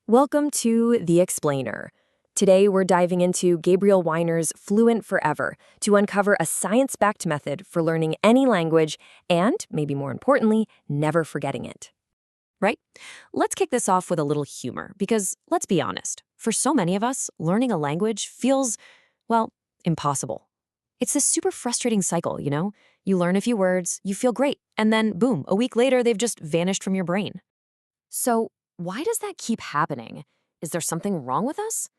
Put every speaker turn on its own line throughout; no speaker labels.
Welcome to The Explainer. Today we're diving into Gabriel Wyner's Fluent Forever to uncover a science-backed method for learning any language and, maybe more importantly, never forgetting it.
Right? Let's kick this off with a little humor, because let's be honest, for so many of us, learning a language feels, well, impossible. It's this super frustrating cycle, you know? You learn a few words, you feel great, and then boom, a week later they've just vanished from your brain. So, why does that keep happening? Is there something wrong with us?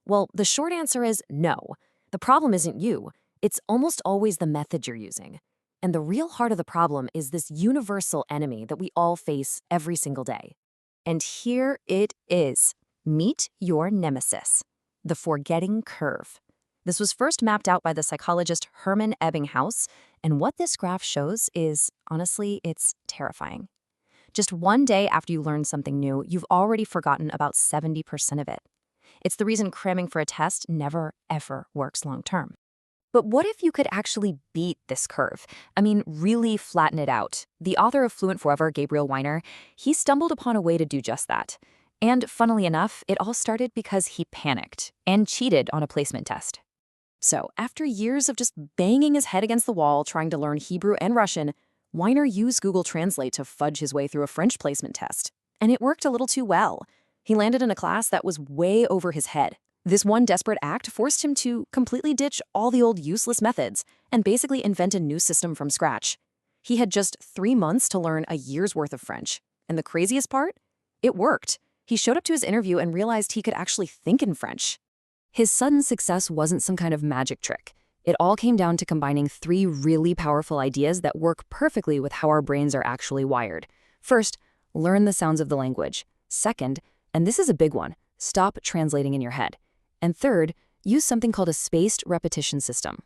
Well, the short answer is no. The problem isn't you. It's almost always the method you're using. And the real heart of the problem is this universal enemy that we all face every single day. And here it is. Meet your nemesis, the forgetting curve. This was first mapped out by the psychologist Hermann Ebbinghaus, and what this graph shows is, honestly, it's terrifying. Just one day after you learn something new, you've already forgotten about 70% of it. It's the reason cramming for a test never, ever works long-term. But what if you could actually beat this curve? I mean, really flatten it out. The author of Fluent Forever, Gabriel Wyner, he stumbled upon a way to do just that. And funnily enough, it all started because he panicked and cheated on a placement test. So, after years of just banging his head against the wall trying to learn Hebrew and Russian, Wyner used Google Translate to fudge his way through a French placement test. And it worked a little too well. He landed in a class that was way over his head. This one desperate act forced him to completely ditch all the old useless methods and basically invent a new system from scratch. He had just 3 months to learn a year's worth of French. And the craziest part? It worked. He showed up to his interview and realized he could actually think in French. His sudden success wasn't some kind of magic trick. It all came down to combining 3 really powerful ideas that work perfectly with how our brains are actually wired. First, learn the sounds of the language. Second, and this is a big one, stop translating in your head. And third, use something called a spaced repetition system.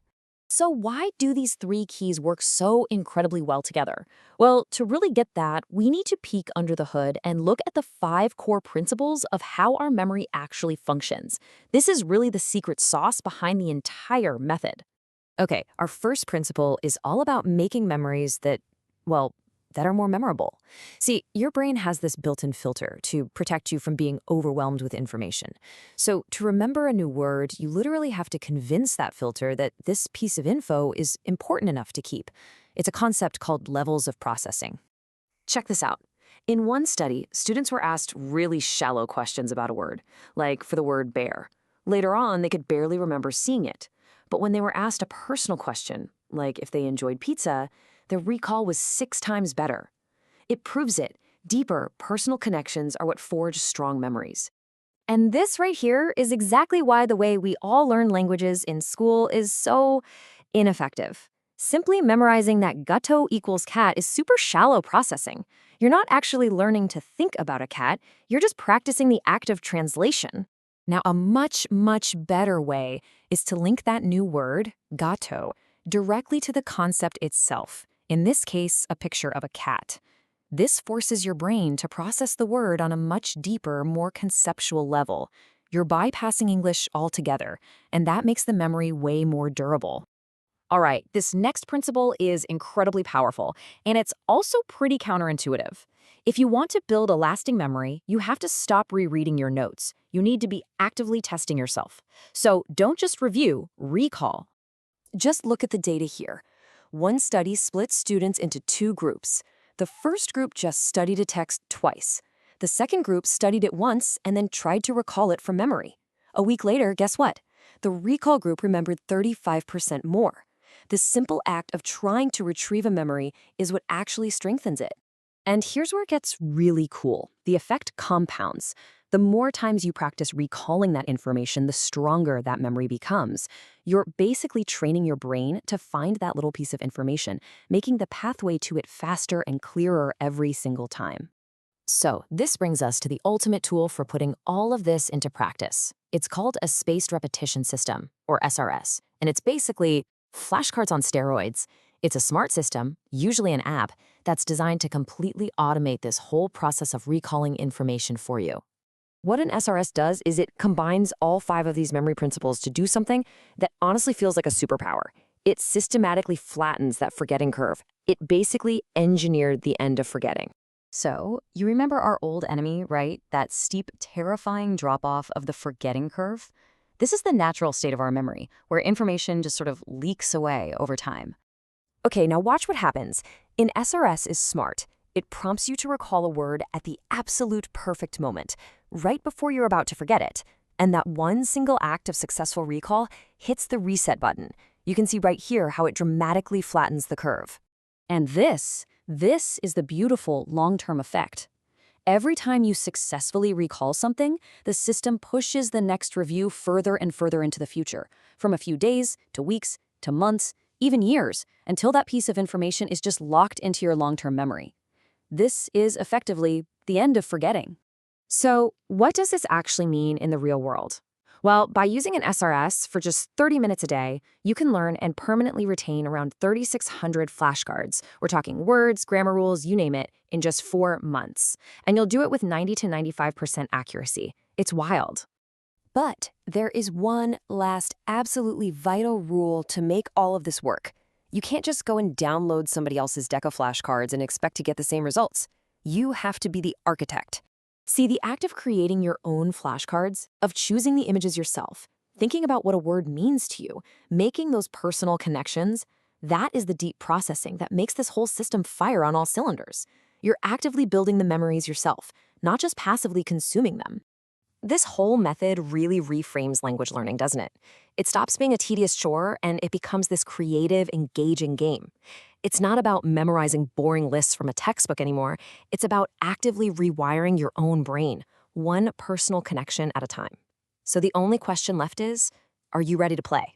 So why do these 3 keys work so incredibly well together? Well, to really get that, we need to peek under the hood and look at the 5 core principles of how our memory actually functions. This is really the secret sauce behind the entire method. Okay, our first principle is all about making memories that are more memorable. See, your brain has this built-in filter to protect you from being overwhelmed with information. So to remember a new word, you literally have to convince that filter that this piece of info is important enough to keep. It's a concept called levels of processing. Check this out. In one study, students were asked really shallow questions about a word, like for the word bear. Later on, they could barely remember seeing it. But when they were asked a personal question, like if they enjoyed pizza, their recall was 6 times better. It proves it. Deeper, personal connections are what forge strong memories. And this right here is exactly why the way we all learn languages in school is so ineffective. Simply memorizing that gato equals cat is super shallow processing. You're not actually learning to think about a cat, you're just practicing the act of translation. Now, a much, much better way is to link that new word, gato, directly to the concept itself. In this case, a picture of a cat. This forces your brain to process the word on a much deeper, more conceptual level. You're bypassing English altogether, and that makes the memory way more durable. All right, this next principle is incredibly powerful, and it's also pretty counterintuitive. If you want to build a lasting memory, you have to stop rereading your notes. You need to be actively testing yourself. So don't just review, recall. Just look at the data here. One study split students into 2 groups. The first group just studied a text twice. The second group studied it once and then tried to recall it from memory. A week later, guess what? The recall group remembered 35% more. This simple act of trying to retrieve a memory is what actually strengthens it. And here's where it gets really cool. The effect compounds. The more times you practice recalling that information, the stronger that memory becomes. You're basically training your brain to find that little piece of information, making the pathway to it faster and clearer every single time. So this brings us to the ultimate tool for putting all of this into practice. It's called a spaced repetition system, or SRS, and it's basically flashcards on steroids. It's a smart system, usually an app, that's designed to completely automate this whole process of recalling information for you. What an SRS does is it combines all 5 of these memory principles to do something that honestly feels like a superpower. It systematically flattens that forgetting curve. It basically engineered the end of forgetting. So, you remember our old enemy, right? That steep, terrifying drop-off of the forgetting curve? This is the natural state of our memory, where information just sort of leaks away over time.
Okay, now watch what happens. An SRS is smart. It prompts you to recall a word at the absolute perfect moment, right before you're about to forget it. And that one single act of successful recall hits the reset button. You can see right here how it dramatically flattens the curve.
And this is the beautiful long-term effect. Every time you successfully recall something, the system pushes the next review further and further into the future, from a few days to weeks to months, even years, until that piece of information is just locked into your long-term memory. This is effectively the end of forgetting.
So, what does this actually mean in the real world? Well, by using an SRS for just 30 minutes a day, you can learn and permanently retain around 3,600 flashcards. We're talking words, grammar rules, you name it, in just 4 months. And you'll do it with 90 to 95% accuracy. It's wild. But there is one last absolutely vital rule to make all of this work. You can't just go and download somebody else's deck of flashcards and expect to get the same results. You have to be the architect. See, the act of creating your own flashcards, of choosing the images yourself, thinking about what a word means to you, making those personal connections, that is the deep processing that makes this whole system fire on all cylinders. You're actively building the memories yourself, not just passively consuming them. This whole method really reframes language learning, doesn't it? It stops being a tedious chore and it becomes this creative, engaging game. It's not about memorizing boring lists from a textbook anymore. It's about actively rewiring your own brain, one personal connection at a time. So the only question left is, are you ready to play?